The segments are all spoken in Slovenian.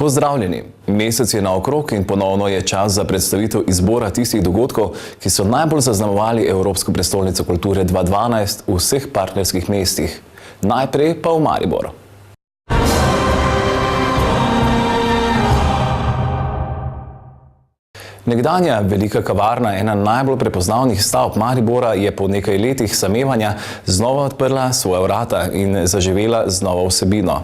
Pozdravljeni! Mesec je naokrog in ponovno je čas za predstavitev izbora tistih dogodkov, ki so najbolj zaznamovali Evropsko prestolnico kulture 2012 v vseh partnerskih mestih. Najprej pa v Mariboru. Nekdanja velika kavarna, ena najbolj prepoznavnih stavb Maribora, je po nekaj letih samevanja znova odprla svoja vrata in zaživela z novo vsebino.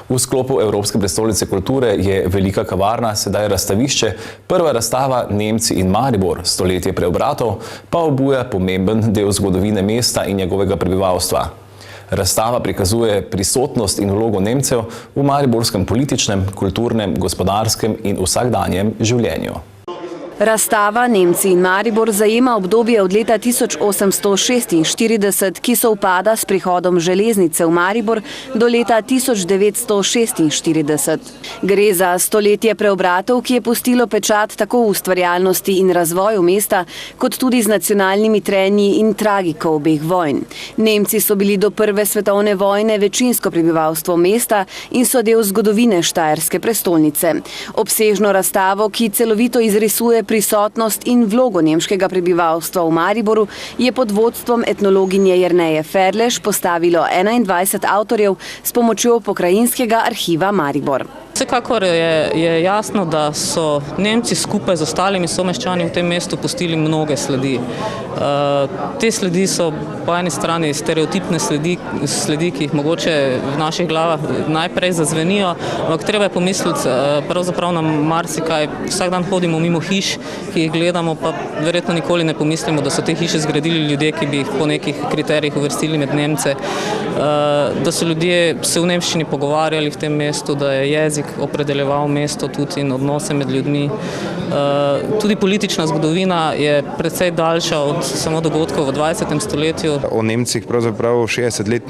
V sklopu Evropske prestolnice kulture je velika kavarna sedaj razstavišče, prva razstava Nemci in Maribor, stoletje preobratov, pa obuja pomemben del zgodovine mesta in njegovega prebivalstva. Razstava prikazuje prisotnost in vlogo Nemcev v mariborskem političnem, kulturnem, gospodarskem in vsakdanjem življenju. Razstava Nemci in Maribor zajema obdobje od leta 1846, ki sovpada s prihodom železnice v Maribor, do leta 1946. Gre za stoletje preobratov, ki je pustilo pečat tako v ustvarjalnosti in razvoju mesta, kot tudi z nacionalnimi trenji in tragiko obeh vojn. Nemci so bili do prve svetovne vojne večinsko prebivalstvo mesta in so del zgodovine štajerske prestolnice. Obsežno razstavo, ki celovito izrisuje prisotnost in vlogo nemškega prebivalstva v Mariboru, je pod vodstvom etnologinje Jerneje Ferleš postavilo 21 avtorjev s pomočjo Pokrajinskega arhiva Maribor. Vsekakor je jasno, da so Nemci skupaj z ostalimi someščani v tem mestu pustili mnoge sledi. Te sledi so po eni strani stereotipne sledi, ki jih mogoče v naših glavah najprej zazvenijo, ampak treba je pomisliti pravzaprav na marsikaj. Vsak dan hodimo mimo hiš, ki jih gledamo, pa verjetno nikoli ne pomislimo, da so te hiše zgradili ljudje, ki bi jih po nekih kriterijih uvrstili med Nemce, da so ljudje se v nemščini pogovarjali v tem mestu, da je jezik opredeljeval mesto tudi in odnose med ljudmi. Tudi politična zgodovina je precej daljša od samo dogodkov v 20. stoletju. O Nemcih pravzaprav 60 let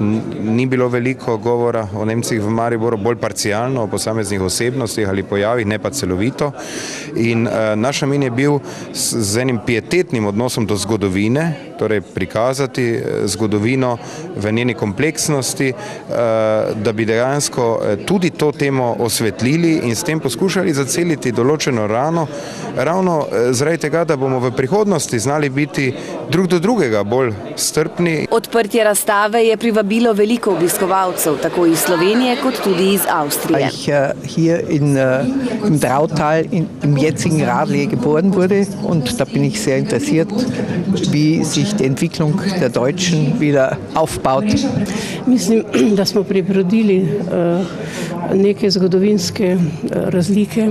ni bilo veliko govora, o Nemcih v Mariboru bolj parcialno, o posameznih osebnostih ali pojavih, ne pa celovito. In naš namen je bil z enim pietetnim odnosom do zgodovine, torej prikazati zgodovino v njeni kompleksnosti, da bi dejansko tudi to temo osvetlili in s tem poskušali zaceliti določeno rano, ravno zaradi tega, da bomo v prihodnosti znali biti drug do drugega bolj strpni. Odprtje razstave je privabilo veliko obiskovalcev, tako iz Slovenije kot tudi iz Avstrije. Hier im Drautal im jetzigen Radl geboren wurde und da bin ich sehr interessiert, wie sich die Entwicklung der Deutschen wieder aufbaut. Mislim, da smo prebrodili neke zgodovinske razlike.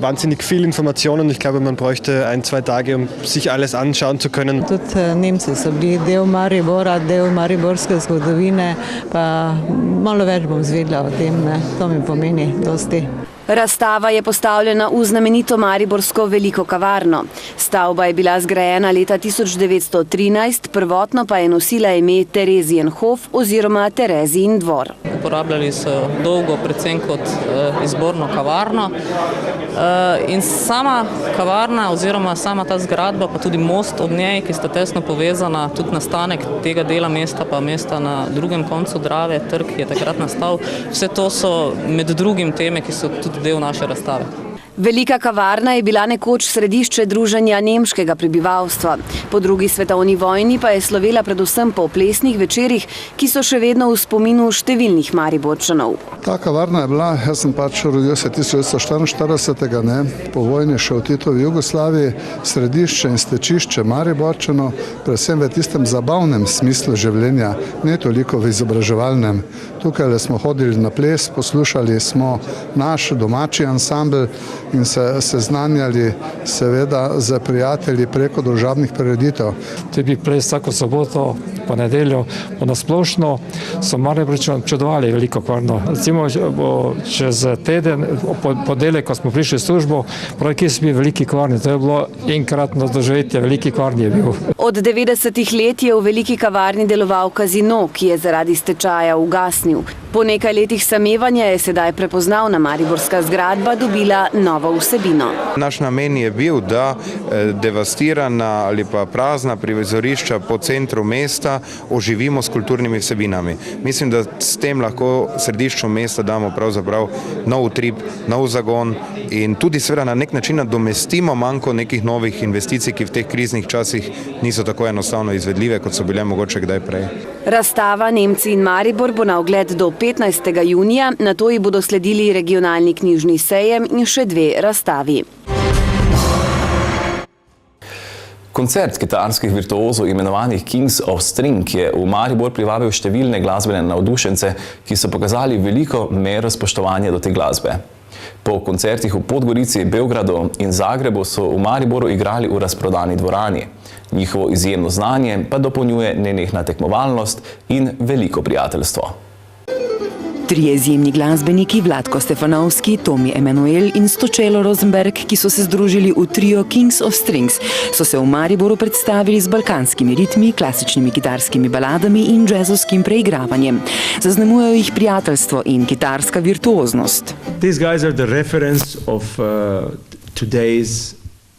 Wahnsinnig viel Informationen und ich glaube, man bräuchte 1-2 Tage, um sich alles anschauen zu können. Tudi Nemci so bili del Maribora, del mariborske zgodovine, pa malo več bom zvedela o tem, to mi pomeni dosti. Razstava je postavljena v znamenito mariborsko veliko kavarno. Stavba je bila zgrajena leta 1913, prvotno pa je nosila ime Terezienhof oziroma Terezijin dvor. Uporabljali so dolgo predvsem kot izborno kavarno in sama kavarna oziroma sama ta zgradba, pa tudi most ob njej, ki sta tesno povezana, tudi nastanek tega dela mesta, pa mesta na drugem koncu Drave, trg je takrat nastal. Vse to so med drugim teme, ki so tudi del naše razstave. Velika kavarna je bila nekoč središče druženja nemškega prebivalstva. Po drugi svetovni vojni pa je slovela predvsem po plesnih večerih, ki so še vedno v spominu številnih Mariborčanov. Ta kavarna je bila, jaz sem rodil se 1944, po vojni še v Titovi Jugoslaviji, središče in stečišče Mariborčanov, predvsem v tistem zabavnem smislu življenja, ne toliko v izobraževalnem. Tukaj smo hodili na ples, poslušali smo naš domači ansambl in se seznanjali seveda z prijatelji preko družabnih prireditev. To je bil ples vsako soboto, po nedeljo, pa nasplošno so Mariborčani občudovali veliko kavarno. Recimo čez teden, ponedeljek, ko smo prišli v službo, pravi, kje so bili veliki kavarni, to je bilo enkratno doživetje, veliki kavarni je bil. Od 90-ih let je v veliki kavarni deloval kazino, ki je zaradi stečaja ugasnil. Po nekaj letih samevanja je sedaj prepoznavna mariborska zgradba dobila novo vsebino. Naš namen je bil, da devastirana ali pa prazna prizorišča po centru mesta oživimo s kulturnimi vsebinami. Mislim, da s tem lahko središču mesta damo pravzaprav nov utrip, nov zagon in tudi seveda na nek način nadomestimo manko nekih novih investicij, ki v teh kriznih časih niso tako enostavno izvedljive, kot so bile mogoče kdaj prej. Razstava Nemci in Maribor bo na ogled do 15. junija, nato ji bodo sledili regionalni knjižni sejem in še 2 razstavi. Koncert kitarskih virtuozov imenovanih Kings of String je v Maribor privabil številne glasbene navdušence, ki so pokazali veliko mero spoštovanja do te glasbe. Po koncertih v Podgorici, Beogradu in Zagrebu so v Mariboru igrali v razprodani dvorani. Njihovo izjemno znanje pa dopolnjuje nenehna tekmovalnost in veliko prijateljstvo. 3 izjemni glasbeniki, Vlatko Stefanovski, Tomi Emanuel in Stočelo Rosenberg, ki so se združili v trio Kings of Strings, so se v Mariboru predstavili z balkanskimi ritmi, klasičnimi kitarskimi baladami in džezovskim preigravanjem. Zaznamujejo jih prijateljstvo in kitarska virtuoznost. These guys are the reference of today's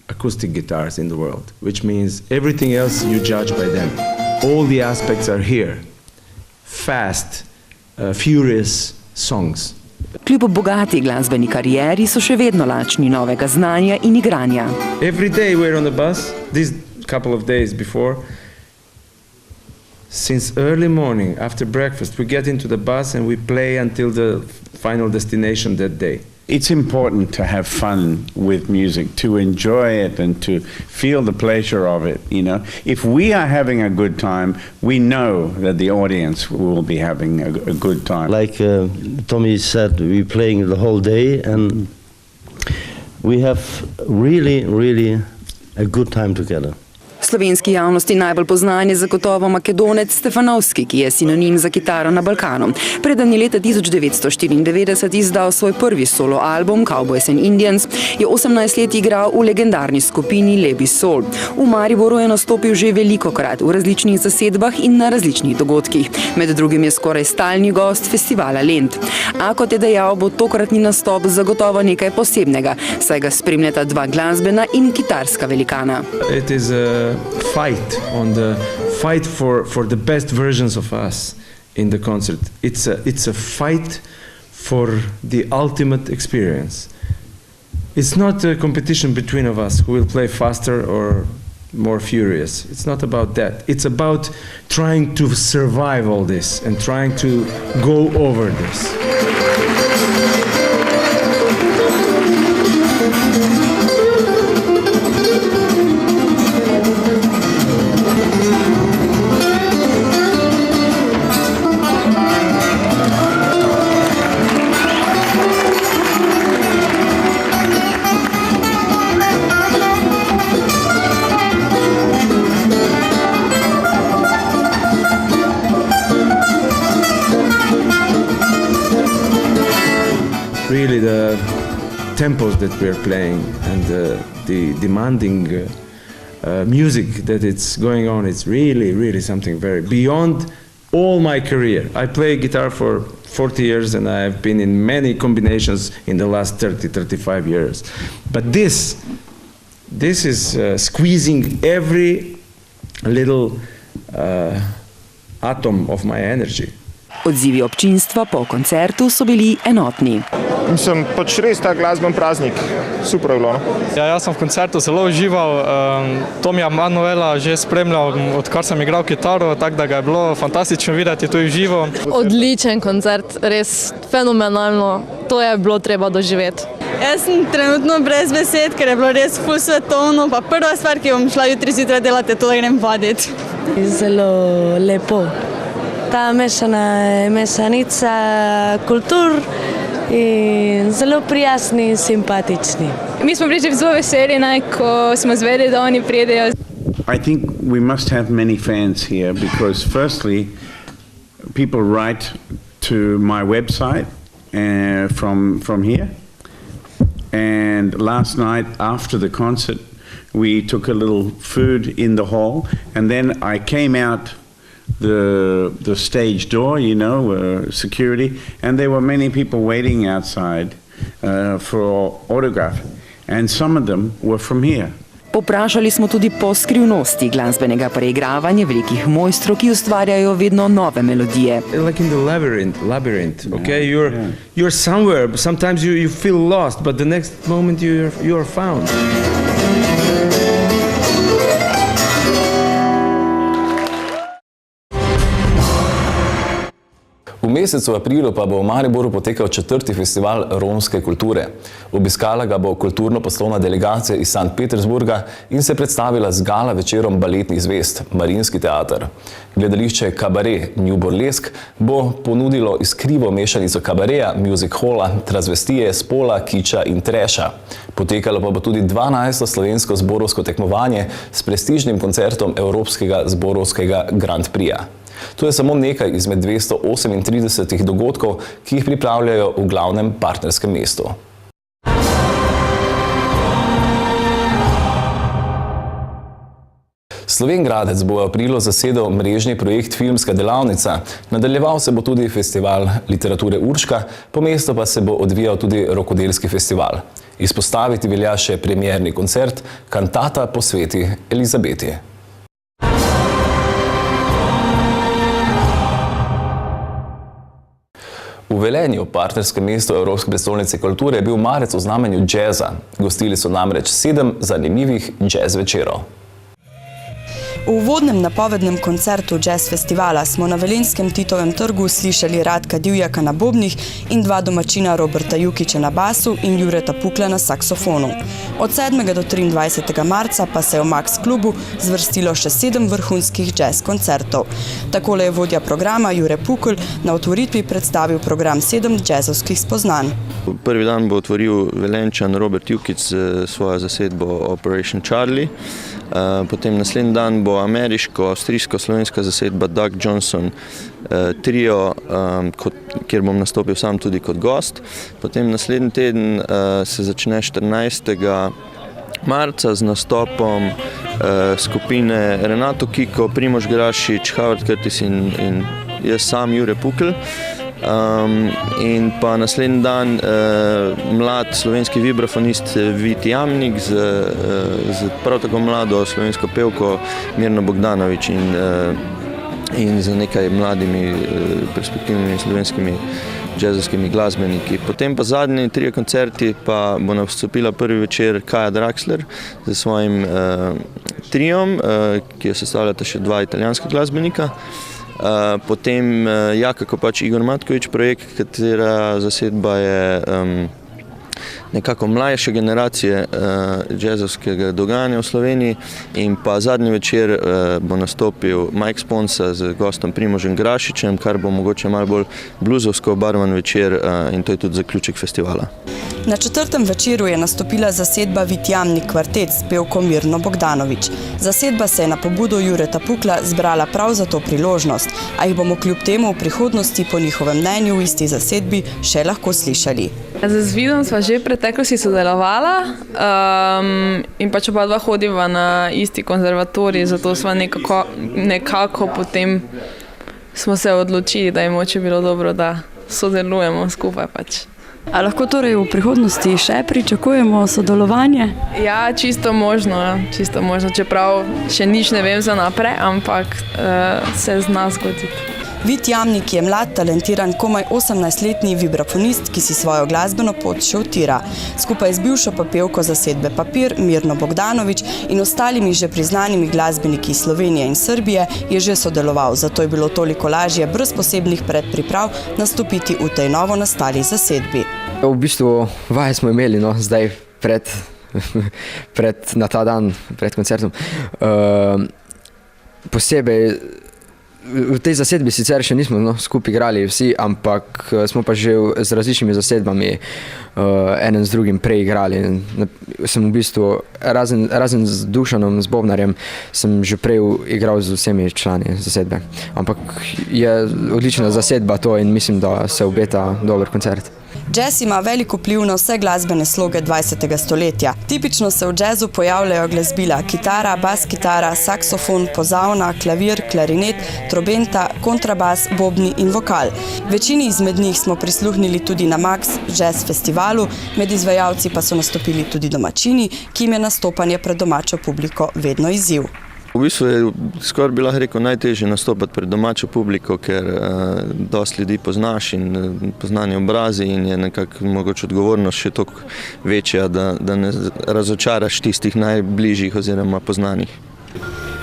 acoustic guitars in the world, which means everything else you judge by them. All the aspects are here. Fast, furious songs. Kljub bogati glasbeni karieri so še vedno lačni novega znanja in igranja. Every day we're on the bus, these couple of days before, since early morning, after breakfast, we get into the bus and we play until the final destination that day. It's important to have fun with music, to enjoy it and to feel the pleasure of it, you know. If we are having a good time, we know that the audience will be having a good time. Like Tommy said, we're playing the whole day and we have really a good time together. Slovenski javnosti najbolj poznan je zagotovo Makedonec Stefanovski, ki je sinonim za kitaro na Balkanu. Preden je leta 1994 izdal svoj prvi solo album Cowboys and Indians, je 18 let igral v legendarni skupini Lebi Soul. V Mariboru je nastopil že velikokrat v različnih zasedbah in na različnih dogodkih. Med drugim je skoraj stalni gost festivala Lent. A kot je dejal, bo tokratni nastop zagotovo nekaj posebnega, saj ga spremljata 2 glasbena in kitarska velikana. It is a fight for the best versions of us in the concert. It's a fight for the ultimate experience. It's not a competition between of us who will play faster or more furious. It's not about that. It's about trying to survive all this and trying to go over this. Really, the tempos that we are playing and the demanding music that it's going on, it's really something very beyond all my career. I play guitar for 40 years and I've been in many combinations in the last 30-35 years. But this is squeezing every little atom of my energy. Odzivi občinstva po koncertu so bili enotni. Mislim, pač res ta glasben praznik, super je bilo. Jaz sem v koncertu zelo užival, Tomija Emanuela že spremljal, odkar sem igral kitaro, tako da ga je bilo fantastično videti tu v živo. Odličen koncert, res fenomenalno, to je bilo treba doživeti. Jaz sem trenutno brez besed, ker je bilo res ful svetovno, pa prva stvar, ki bom šla jutri zjutraj delati, je to, da grem vaditi. Zelo lepo. Ta mešanica kultur in zelo prijazni in simpatični. Mi smo bili že zelo veseli, ko smo izvedeli, da oni pridejo. I think we must have many fans here because firstly people write to my website from here, and last night after the concert we took a little food in the hall and then I came out the stage door, you know, security, and there were many people waiting outside for autograph, and some of them were from here. Poprašali smo tudi po skrivnosti glasbenega preigravanja velikih mojstrov, ki ustvarjajo vedno nove melodije. Like in the labyrinth, okay? You're somewhere, but sometimes you feel lost, but the next moment you are found. V mesecu aprilu pa bo v Mariboru potekal 4. festival romske kulture. Obiskala ga bo kulturno-poslovna delegacija iz Sankt Petersburga in se predstavila z gala večerom baletnih zvezd, Marinski teater. Gledališče Kabaret New Burlesk bo ponudilo iskrivo mešanico kabareja, music halla, transvestije, spola, kiča in treša. Potekalo pa bo tudi 12. slovensko zborovsko tekmovanje s prestižnim koncertom Evropskega zborovskega Grand Prixa. To je samo nekaj izmed 238 dogodkov, ki jih pripravljajo v glavnem partnerskem mestu. Slovenj Gradec bo v aprilu zasedel mrežni projekt Filmska delavnica, nadaljeval se bo tudi festival literature Urška, po mestu pa se bo odvijal tudi rokodelski festival. Izpostaviti velja še premierni koncert Kantata posveti Elizabeti. V Velenju, partnerskem mestu Evropske prestolnice kulture, je bil marec v znamenju džeza. Gostili so namreč 7 zanimivih džez večerov. V uvodnem napovednem koncertu jazz festivala smo na Velenjskem Titovem trgu slišali Radka Divjaka na bobnih in 2 domačina Roberta Jukića na basu in Jureta Pukla na saksofonu. Od 7. do 23. marca pa se je v Max klubu zvrstilo še 7 vrhunskih jazz koncertov. Takole je vodja programa Jure Pukl na otvoritvi predstavil program 7 jazzovskih spoznanj. Prvi dan bo otvoril Velenjčan Robert Jukić svojo zasedbo Operation Charlie. Potem naslednji dan bo ameriško-avstrijsko-slovenska zasedba Doug Johnson trio, kjer bom nastopil sam tudi kot gost. Potem naslednji teden se začne 14. marca z nastopom skupine Renato Kiko, Primož Grašič, Howard Curtis in jaz sam Jure Pukl. In pa naslednji dan mlad slovenski vibrafonist Vit Jamnik z prav tako mlado slovensko pevko Mirno Bogdanović in z nekaj mladimi perspektivnimi slovenskimi jazzovskimi glasbeniki. Potem pa zadnji 3 koncerti pa bo nastopila prvi večer Kaja Draxler z svojim triom, ki jo sestavljata še 2 italijanska glasbenika. Potem Jaka Kopač Igor Matković projekt, katera zasedba je nekako mlajše generacije jazzovskega dogajanja v Sloveniji, in pa zadnji večer bo nastopil Mike Sponsa z gostom Primožem Grašičem, kar bo mogoče malo bolj bluzovsko obarvan večer, in to je tudi zaključek festivala. Na 4. večeru je nastopila zasedba Vit Jamnik kvartet s pevko Mirno Bogdanović. Zasedba se je na pobudo Jureta Pukla zbrala prav za to priložnost, a jih bomo kljub temu v prihodnosti po njihovem mnenju v isti zasedbi še lahko slišali. Z Zvidom sva že v preteklosti sodelovala in pač oba dva hodiva na isti konzervatorij, zato sva nekako potem smo se odločili, da je moče bilo dobro, da sodelujemo skupaj pač. A lahko torej v prihodnosti še pričakujemo sodelovanje? Ja, čisto možno, čeprav še nič ne vem za naprej, ampak se zna zgoditi. Vit Jamnik je mlad, talentiran, komaj 18-letni vibrafonist, ki si svojo glasbeno pot še utira. Skupaj z bivšo pevko zasedbe Papir, Mirno Bogdanović in ostalimi že priznanimi glasbeniki iz Slovenije in Srbije je že sodeloval, zato je bilo toliko lažje brez posebnih predpriprav nastopiti v tej novo nastali zasedbi. V bistvu vaje smo imeli, zdaj na ta dan, pred koncertom. Posebej v tej zasedbi sicer še nismo skupaj igrali vsi, ampak smo pa že z različnimi zasedbami enem z drugim prej igrali. Sem v bistvu, razen z Dušanom, z Bobnarjem, sem že prej igral z vsemi člani zasedbe. Ampak je odlična zasedba to in mislim, da se obeta dober koncert. Jazz ima velik vpliv na vse glasbene sloge 20. stoletja. Tipično se v jazzu pojavljajo glasbila kitara, bas kitara, saksofon, pozavna, klavir, klarinet, trobenta, kontrabas, bobni in vokal. Večini izmed njih smo prisluhnili tudi na Max Jazz festivalu, med izvajalci pa so nastopili tudi domačini, ki jim je nastopanje pred domačo publiko vedno izziv. V bistvu je skoraj bi lahko rekel najtežje nastopati pred domačo publiko, ker dosti ljudi poznaš in poznani obrazi in je nekako mogoče odgovornost še toliko večja, da ne razočaraš tistih najbližjih oziroma poznanih.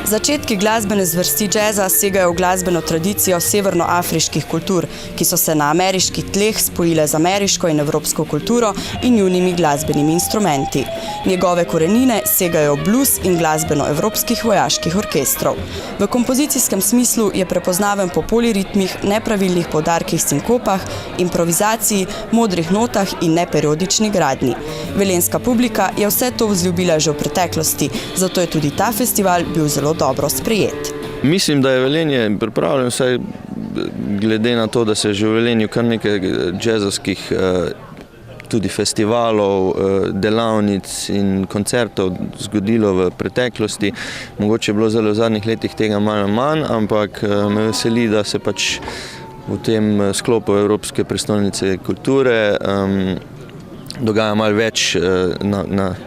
Začetki glasbene zvrsti džeza segajo v glasbeno tradicijo severnoafriških kultur, ki so se na ameriških tleh spojile z ameriško in evropsko kulturo in njunimi glasbenimi instrumenti. Njegove korenine segajo v blues in glasbeno evropskih vojaških orkestrov. V kompozicijskem smislu je prepoznaven po poliritmih, nepravilnih poudarkih sinkopah, improvizaciji, modrih notah in neperiodični gradnji. Velenjska publika je vse to vzljubila že v preteklosti, zato je tudi ta festival bil zelo dobro sprejet. Mislim, da je Velenje pripravljen, vsaj glede na to, da se je že v Velenju kar nekaj džezovskih tudi festivalov, delavnic in koncertov zgodilo v preteklosti. Mogoče je bilo zelo v zadnjih letih tega malo manj, ampak me veseli, da se pač v tem sklopu Evropske prestolnice kulture dogaja malo več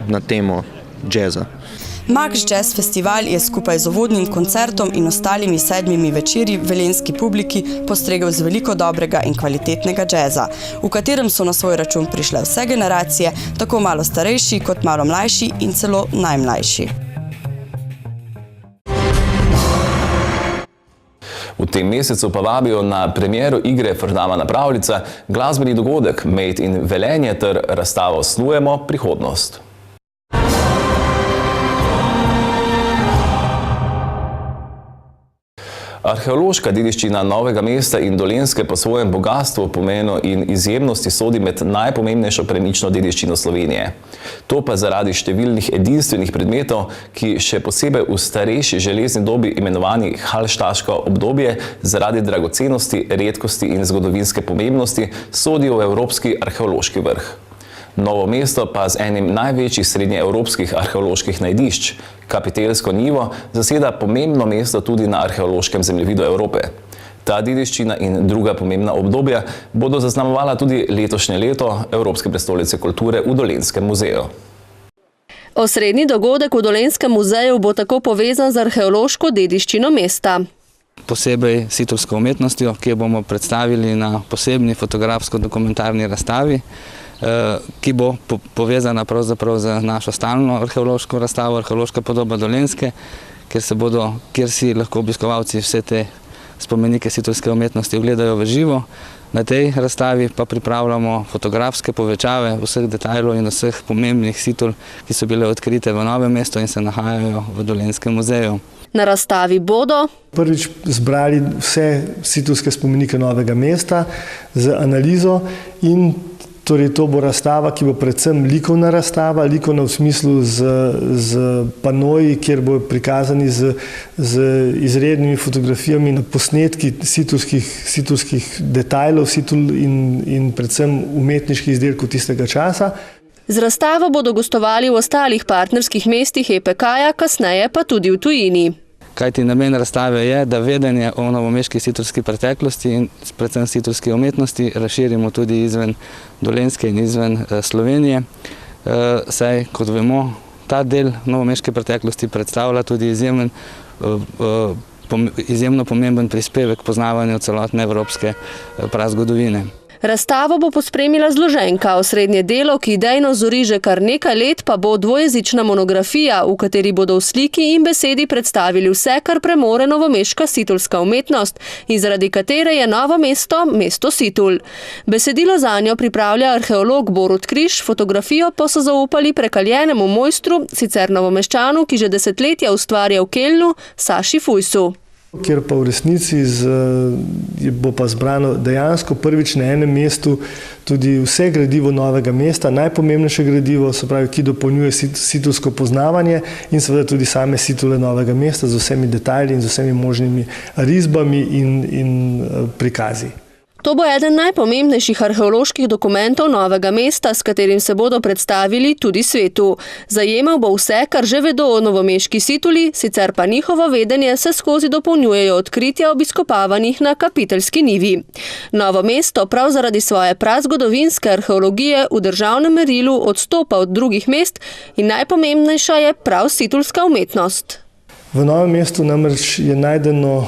na temo džeza. Max Jazz festival je skupaj z uvodnim koncertom in ostalimi 7 večeri velenjski publiki postregel z veliko dobrega in kvalitetnega džeza, v katerem so na svoj račun prišle vse generacije, tako malo starejši kot malo mlajši in celo najmlajši. V tem mesecu pa vabijo na premiero igre Frdamana pravljica, glasbeni dogodek Made in Velenje ter razstavo Snujemo prihodnost. Arheološka dediščina Novega mesta in Dolenjske po svojem bogastvu, pomenu in izjemnosti sodi med najpomembnejšo premično dediščino Slovenije. To pa zaradi številnih edinstvenih predmetov, ki še posebej v starejši železni dobi imenovani halštaško obdobje zaradi dragocenosti, redkosti in zgodovinske pomembnosti sodijo v Evropski arheološki vrh. Novo mesto pa z enim največjih srednjeevropskih arheoloških najdišč, Kapiteljsko njivo, zaseda pomembno mesto tudi na arheološkem zemljevidu Evrope. Ta dediščina in druga pomembna obdobja bodo zaznamovala tudi letošnje leto Evropske prestolnice kulture v Dolenjskem muzeju. Osrednji dogodek v Dolenjskem muzeju bo tako povezan z arheološko dediščino mesta. Posebej situlsko umetnostjo, ki jo bomo predstavili na posebni fotografsko-dokumentarni razstavi, ki bo povezana pravzaprav z našo stalno arheološko razstavo, arheološka podoba Dolenjske, kjer si lahko obiskovalci vse te spomenike situlske umetnosti ogledajo v živo. Na tej razstavi pa pripravljamo fotografske povečave vseh detajlov in vseh pomembnih situl, ki so bile odkrite v Novem mestu in se nahajajo v Dolenjskem muzeju. Na razstavi bodo prvič zbrali vse situlske spomenike Novega mesta z analizo in torej to bo razstava, ki bo predvsem likovna razstava, likovna v smislu z panoji, kjer bo prikazani z izrednimi fotografijami na posnetki situlskih detajlov in predvsem umetniških izdelkov tistega časa. Z razstavo bodo gostovali v ostalih partnerskih mestih EPK-ja, kasneje pa tudi v tujini. Kajti namen razstave je, da vedenje o novomeški situlski preteklosti in predvsem situlski umetnosti razširimo tudi izven Dolenjske in izven Slovenije. Saj, kot vemo, ta del novomeške preteklosti predstavlja tudi izjemno pomemben prispevek k poznavanju celotne evropske prazgodovine. Razstavo bo pospremila zloženka. Osrednje delo, ki idejno zori že kar nekaj let, pa bo dvojezična monografija, v kateri bodo v sliki in besedi predstavili vse, kar premore novomeška situlska umetnost in zaradi katere je Novo mesto mesto Situl. Besedilo zanjo pripravlja arheolog Borut Križ, fotografijo pa so zaupali prekaljenemu mojstru, sicer novomeščanu, ki že desetletja ustvarja v Kelnu, Saši Fujsu. Kjer pa v resnici bo pa zbrano dejansko prvič na enem mestu tudi vse gradivo Novega mesta, najpomembnejše gradivo, se pravi, ki dopolnjuje situlsko poznavanje in seveda tudi same situle Novega mesta z vsemi detajli in z vsemi možnimi risbami in prikazi. To bo eden najpomembnejših arheoloških dokumentov Novega mesta, s katerim se bodo predstavili tudi svetu. Zajemal bo vse, kar že vedo o novomeški situli, sicer pa njihovo vedenje se skozi dopolnjujejo odkritja ob izkopavanih na Kapiteljski njivi. Novo mesto prav zaradi svoje prazgodovinske arheologije v državnem merilu odstopa od drugih mest in najpomembnejša je prav situlska umetnost. V Novem mestu namreč je najdeno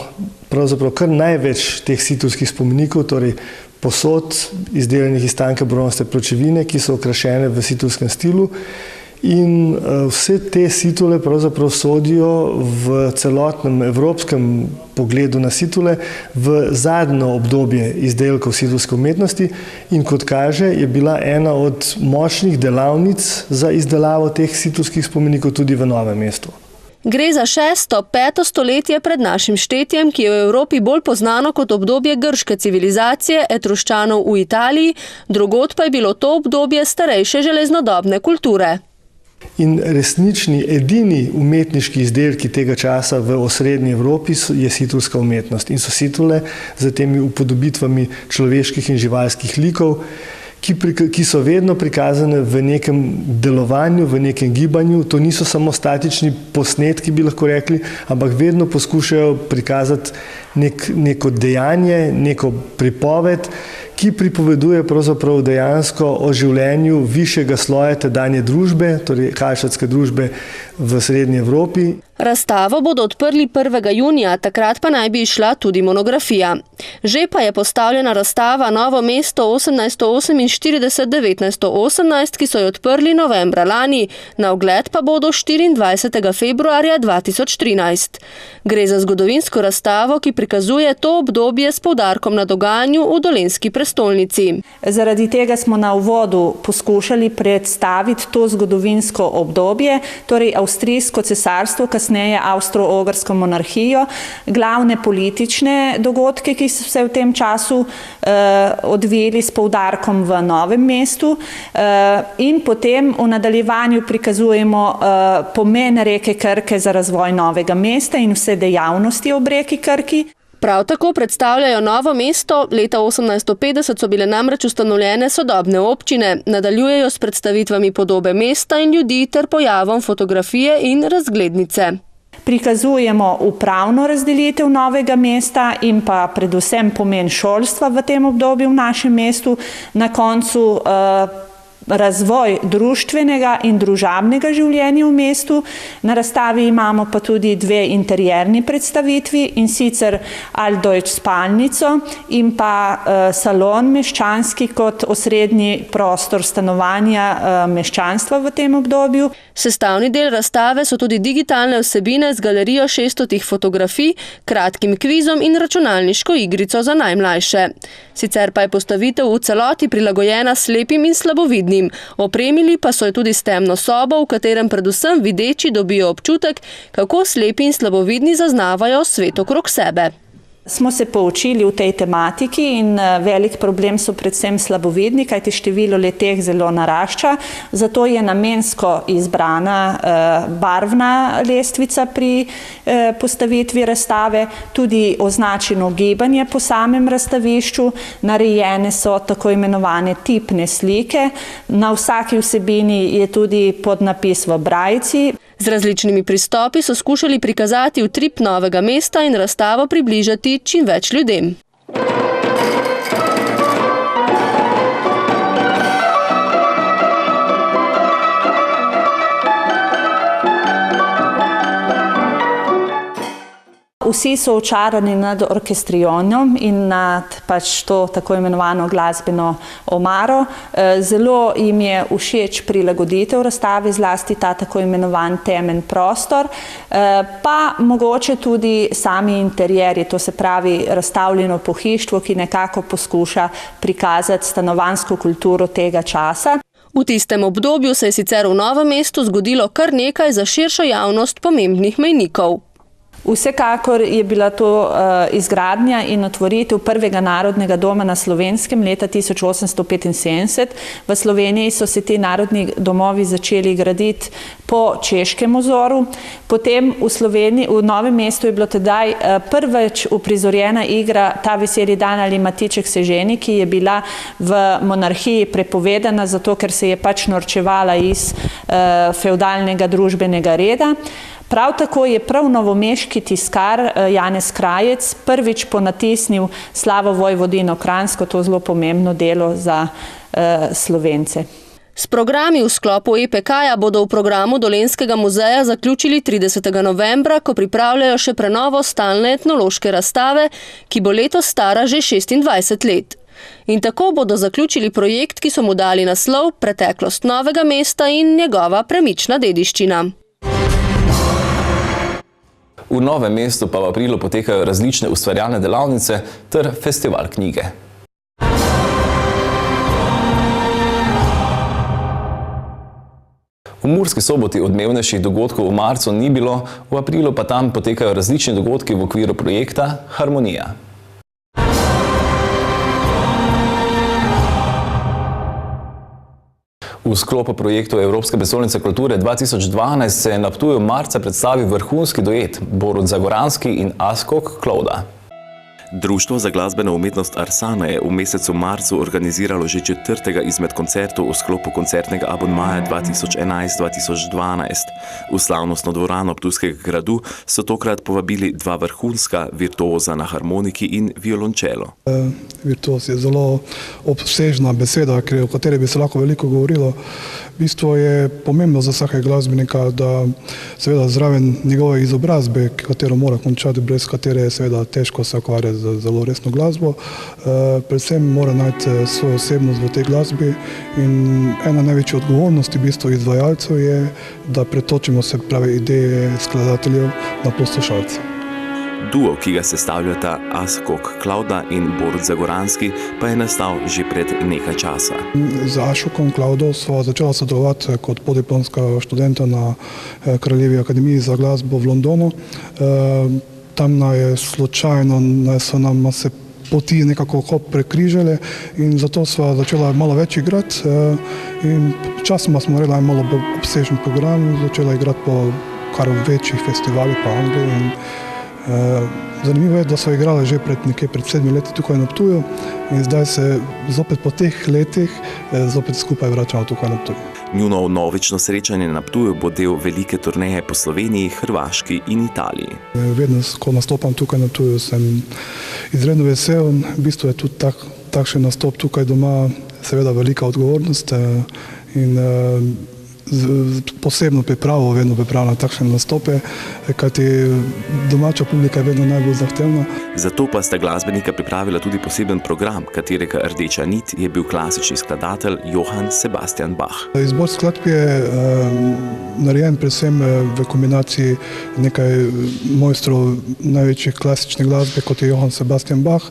pravzaprav kar največ teh situlskih spomenikov, torej posod izdelanih iz tanke bronaste pločevine, ki so okrašene v situlskem stilu. In vse te situle pravzaprav sodijo v celotnem evropskem pogledu na situle v zadnjo obdobje izdelkov situlske umetnosti in kot kaže, je bila ena od močnih delavnic za izdelavo teh situlskih spomenikov tudi v Novem mestu. Gre za 6. 5. stoletje pred našim štetjem, ki je v Evropi bolj poznano kot obdobje grške civilizacije, Etruščanov v Italiji, drugod pa je bilo to obdobje starejše železnodobne kulture. In resnični, edini umetniški izdelki tega časa v osrednji Evropi je situlska umetnost in so situle z temi upodobitvami človeških in živalskih likov, ki so vedno prikazane v nekem delovanju, v nekem gibanju. To niso samo statični posnetki, bi lahko rekli, ampak vedno poskušajo prikazati neko dejanje, neko pripoved, ki pripoveduje pravzaprav dejansko o življenju višjega sloja tedanje družbe, torej halštatske družbe v srednji Evropi. Razstavo bodo odprli 1. junija, takrat pa naj bi išla tudi monografija. Že pa je postavljena razstava Novo mesto 1848-1918, ki so jo odprli novembra lani, na ogled pa bodo 24. februarja 2013. Gre za zgodovinsko razstavo, ki prikazuje to obdobje s poudarkom na dogajanju v dolenjski prestolnici. Zaradi tega smo na uvodu poskušali predstaviti to zgodovinsko obdobje, torej avstrijsko cesarstvo, kasneje avstro-ogrsko monarhijo, glavne politične dogodke, ki so se v tem času odvijali s poudarkom v Novem mestu in potem v nadaljevanju prikazujemo pomen reke Krke za razvoj Novega mesta in vse dejavnosti ob reki Krki. Prav tako predstavljajo Novo mesto. Leta 1850 so bile namreč ustanovljene sodobne občine, nadaljujejo s predstavitvami podobe mesta in ljudi ter pojavom fotografije in razglednice. Prikazujemo upravno razdelitev Novega mesta in pa predvsem pomen šolstva v tem obdobju v našem mestu, na koncu razvoj društvenega in družabnega življenja v mestu. Na razstavi imamo pa tudi dve interierni predstavitvi, in sicer Altdeutsch spalnico in pa salon meščanski kot osrednji prostor stanovanja meščanstva v tem obdobju. Sestavni del razstave so tudi digitalne vsebine z galerijo 600 fotografij, kratkim kvizom in računalniško igrico za najmlajše. Sicer pa je postavitev v celoti prilagojena slepim in slabovidnim. Opremili pa so jo tudi s temno sobo, v katerem predvsem videči dobijo občutek, kako slepi in slabovidni zaznavajo svet okrog sebe. Smo se poučili v tej tematiki in velik problem so predvsem slabovidni, kajti število le-teh zelo narašča. Zato je namensko izbrana barvna lestvica pri postavitvi razstave, tudi označeno gibanje po samem razstavišču, narejene so tako imenovane tipne slike. Na vsaki vsebini je tudi podnapis v brajci. Z različnimi pristopi so skušali prikazati utrip Novega mesta in razstavo približati čim več ljudem. Vsi so očarani nad orkestrionom in nad to tako imenovano glasbeno omaro. Zelo jim je všeč prilagoditev razstave, zlasti ta tako imenovan temen prostor, pa mogoče tudi sami interierji, to se pravi razstavljeno pohištvo, ki nekako poskuša prikazati stanovanjsko kulturo tega časa. V tistem obdobju se je sicer v Novem mestu zgodilo kar nekaj za širšo javnost pomembnih mejnikov. Vsekakor je bila to izgradnja in otvoritev prvega narodnega doma na Slovenskem leta 1875. V Sloveniji so se ti narodni domovi začeli graditi po češkem vzoru. Potem v Sloveniji, v Novem mestu je bilo tedaj prvič uprizorjena igra Ta veseli dan ali Matiček se ženi, ki je bila v monarhiji prepovedana, zato ker se je pač norčevala iz fevdalnega družbenega reda. Prav tako je prav novomeški tiskar Janez Krajec prvič ponatisnil Slavo Vojvodino Kranjsko, to zelo pomembno delo za Slovence. S programi v sklopu EPK-ja bodo v programu Dolenjskega muzeja zaključili 30. novembra, ko pripravljajo še prenovo stalne etnološke razstave, ki bo letos stara že 26 let. In tako bodo zaključili projekt, ki so mu dali naslov Preteklost Novega mesta in njegova premična dediščina. V Novem mestu pa v aprilu potekajo različne ustvarjalne delavnice ter festival knjige. V Murski Soboti odmevnejših dogodkov v marcu ni bilo, v aprilu pa tam potekajo različni dogodki v okviru projekta Harmonija. V sklopu projektu Evropske prestolnice kulture 2012 se je na Ptuju marca predstavil vrhunski duet Borut Zagoranski in Askok Klauda. Društvo za glasbeno umetnost Arsana je v mesecu marcu organiziralo že 4. izmed koncertov v sklopu koncertnega abonmaja 2011-2012. V slavnostno dvorano Ptujskega gradu so tokrat povabili dva vrhunska virtuoza na harmoniki in violončelo. Virtuoz je zelo obsežna beseda, o kateri bi se lahko veliko govorilo. V bistvu je pomembno za vsakega glasbenika, da seveda zraven njegove izobrazbe, katero mora končati, brez katere je seveda težko se ukvarjati z zelo resno glasbo. Predvsem mora najti svojo osebnost v tej glasbi in ena največja odgovornosti v bistvu izvajalcev je, da pretočimo se prave ideje skladateljev na poslušalce. Duo, ki ga sestavljata Askok Klauda in Borut Zagoranski, pa je nastal že pred nekaj časa. Z Askokom Klaudom sva začela sodelovati kot podiplomska študenta na Kraljevi akademiji za glasbo v Londonu. Tam je slučajno, so nam se poti nekako prekrižale in zato sva začela malo več igrati in časoma smo naredili malo bolj obsežen program, začela igrati po kar večjih festivalih po Angliji. Zanimivo je, da so igrali že pred 7 leti tukaj na Ptuju in zdaj se zopet po teh letih zopet skupaj vračamo tukaj na Ptuju. Njuno vnovično srečanje na Ptuju bo del velike turneje po Sloveniji, Hrvaški in Italiji. Vedno, ko nastopam tukaj na Ptuju, sem izredno vesel. V bistvu je tudi takšen nastop tukaj doma seveda velika odgovornost in posebno pripravo vedno pripravljam takšne nastope, kajti domača publika je vedno najbolj zahtevna. Zato pa sta glasbenika pripravila tudi poseben program, katerega rdeča nit je bil klasični skladatelj Johann Sebastian Bach. Izbor skladb je narejen predvsem v kombinaciji nekaj mojstrov največjih klasične glasbe, kot je Johann Sebastian Bach.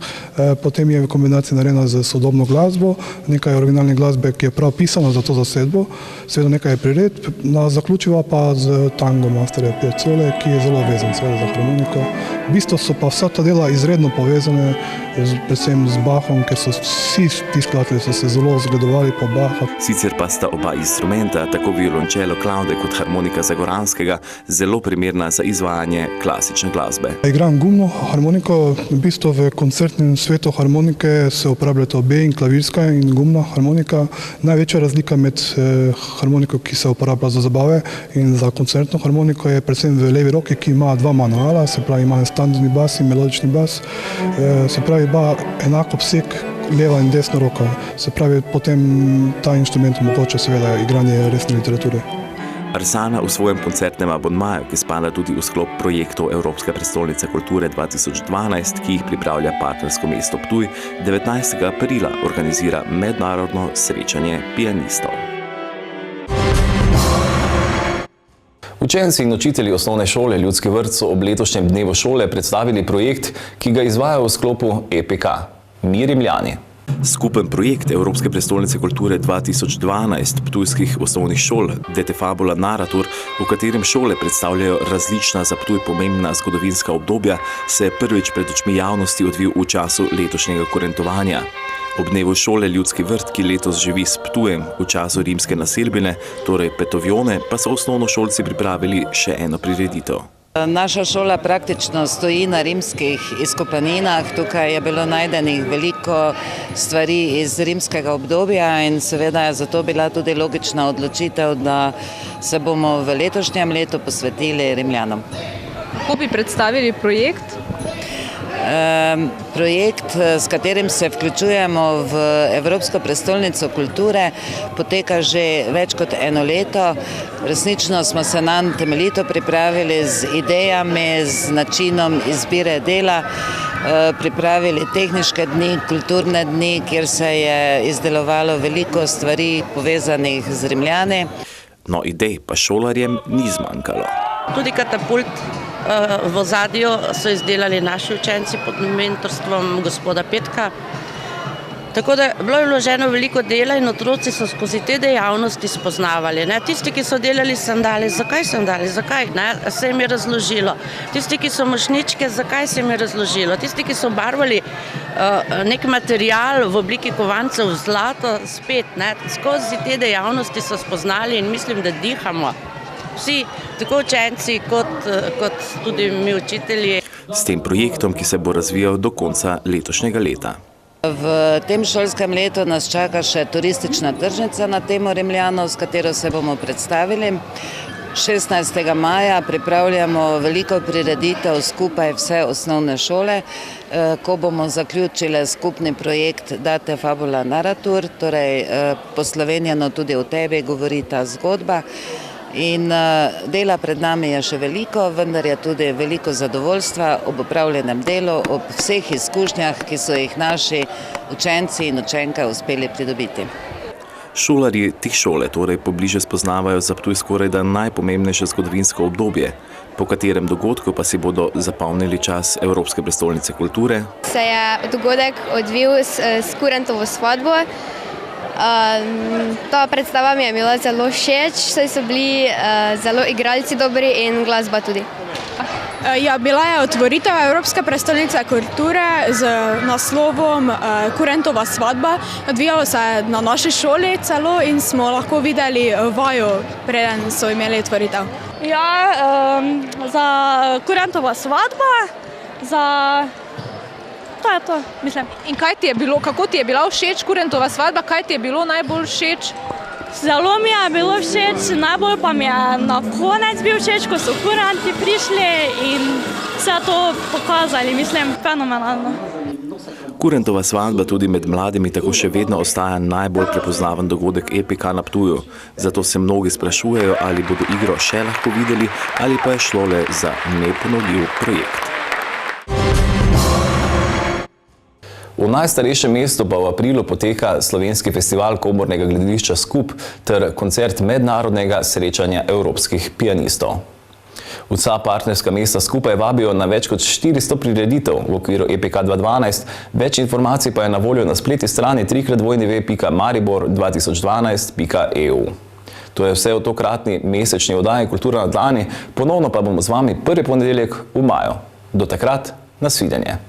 Potem je v kombinaciji narejena z sodobno glasbo, nekaj originalne glasbe, ki je prav pisana za to zasedbo, seveda nekaj je priredb, zaključiva pa z tangom Masterja Piazzole, ki je zelo vezan seveda za harmoniko. V bistvu so pa vsa ta dela izredno povezane, predvsem z Bachom, ker so vsi ti skladatelji so se zelo zgledovali po Bacha. Sicer pa sta oba instrumenta, tako violončelo Klaude kot harmonika Zagoranskega, zelo primerna za izvajanje klasične glasbe. Igram gumno harmoniko, v bistvu v koncertnem svetu harmonike se uporabljata obe, in klavirska in gumna harmonika. Največja razlika med harmoniko, ki se uporablja za zabave, in za koncertno harmoniko je predvsem v levi roki, ki ima dva manuala, se pravi ima standardni bas in melodični bas, se pravi ima enak obseg leva in desna roka, se pravi potem ta inštrument omogoča seveda igranje resne literature. Arsana v svojem koncertnem abonmaju, ki spada tudi v sklop projektov Evropske prestolnice kulture 2012, ki jih pripravlja partnersko mesto Ptuj, 19. aprila organizira mednarodno srečanje pianistov. Učenci in učitelji osnovne šole Ljudski vrt so ob letošnjem dnevu šole predstavili projekt, ki ga izvajajo v sklopu EPK. Mi Rimljani. Skupen projekt Evropske prestolnice kulture 2012 ptujskih osnovnih šol De te fabula naratur, v katerem šole predstavljajo različna za Ptuj pomembna zgodovinska obdobja, se je prvič pred očmi javnosti odvil v času letošnjega kurentovanja. Ob dnevu šole Ljudski vrt, ki letos živi s Ptujem v času rimske naselbine, torej Petovione, pa so osnovnošolci pripravili še eno prireditev. Naša šola praktično stoji na rimskih izkopaninah. Tukaj je bilo najdenih veliko stvari iz rimskega obdobja in seveda je zato bila tudi logična odločitev, da se bomo v letošnjem letu posvetili Rimljanom. Kako bi predstavili projekt? Projekt, s katerim se vključujemo v Evropsko prestolnico kulture, poteka že več kot eno leto. Resnično smo se nanj temeljito pripravili z idejami, z načinom izbire dela, pripravili tehniške dni, kulturne dni, kjer se je izdelovalo veliko stvari povezanih z Rimljani. No, idej pa šolarjem ni zmanjkalo. Tudi katapult v ozadju so izdelali naši učenci pod mentorstvom gospoda Petka. Tako da bilo je vloženo veliko dela in otroci so skozi te dejavnosti spoznavali. Tisti, ki so delali sandale, zakaj? Se jim je razložilo. Tisti, ki so mošnjičke, zakaj se jim je razložilo. Tisti, ki so barvali nek material v obliki kovancev v zlato, spet. Skozi te dejavnosti so spoznali in mislim, da dihamo. Vsi, tako učenci kot tudi mi učitelji. S tem projektom, ki se bo razvijal do konca letošnjega leta. V tem šolskem letu nas čaka še turistična tržnica na temo Rimljanov, s katero se bomo predstavili. 16. maja pripravljamo veliko prireditev skupaj vse osnovne šole, ko bomo zaključili skupni projekt De te fabula naratur, torej poslovenjeno tudi o tebi govori ta zgodba. In dela pred nami je še veliko, vendar je tudi veliko zadovoljstva ob opravljenem delu, ob vseh izkušnjah, ki so jih naši učenci in učenke uspeli pridobiti. Šolarji teh šole torej pobliže spoznavajo za Ptuj skorajda najpomembnejše zgodovinsko obdobje, po katerem dogodku pa si bodo zapomnili čas Evropske prestolnice kulture. Se je dogodek odvil s kurentovo svadbo. Ta predstava mi je bila zelo všeč, saj so bili zelo igralci dobri in glasba tudi. Ja, bila je otvoritev Evropske prestolnice kulture z naslovom Kurentova svadba. Odvijalo se je na naši šoli celo in smo lahko videli vajo, preden so imeli otvoritev. Ja, za Kurentova svadba, to je to, mislim. In kaj ti je bilo, kako ti je bila všeč Kurentova svadba, kaj ti je bilo najbolj všeč? Zelo mi je bilo všeč, najbolj pa mi je na konec bil všeč, ko so kurenti prišli in vse to pokazali, mislim, fenomenalno. Kurentova svadba tudi med mladimi tako še vedno ostaja najbolj prepoznaven dogodek epika na Ptuju. Zato se mnogi sprašujejo, ali bodo igro še lahko videli, ali pa je šlo le za neponovljiv projekt. V najstarejšem mestu pa v aprilu poteka slovenski festival komornega gledališča Skup ter koncert mednarodnega srečanja evropskih pianistov. Vsa partnerska mesta skupaj vabijo na več kot 400 prireditev v okviru EPK 2012, več informacij pa je na voljo na spletni strani www.maribor2012.eu. To je vse v tokratni mesečni oddaji Kultura na dlani, ponovno pa bomo z vami prvi ponedeljek v maju. Do takrat, nasvidenje.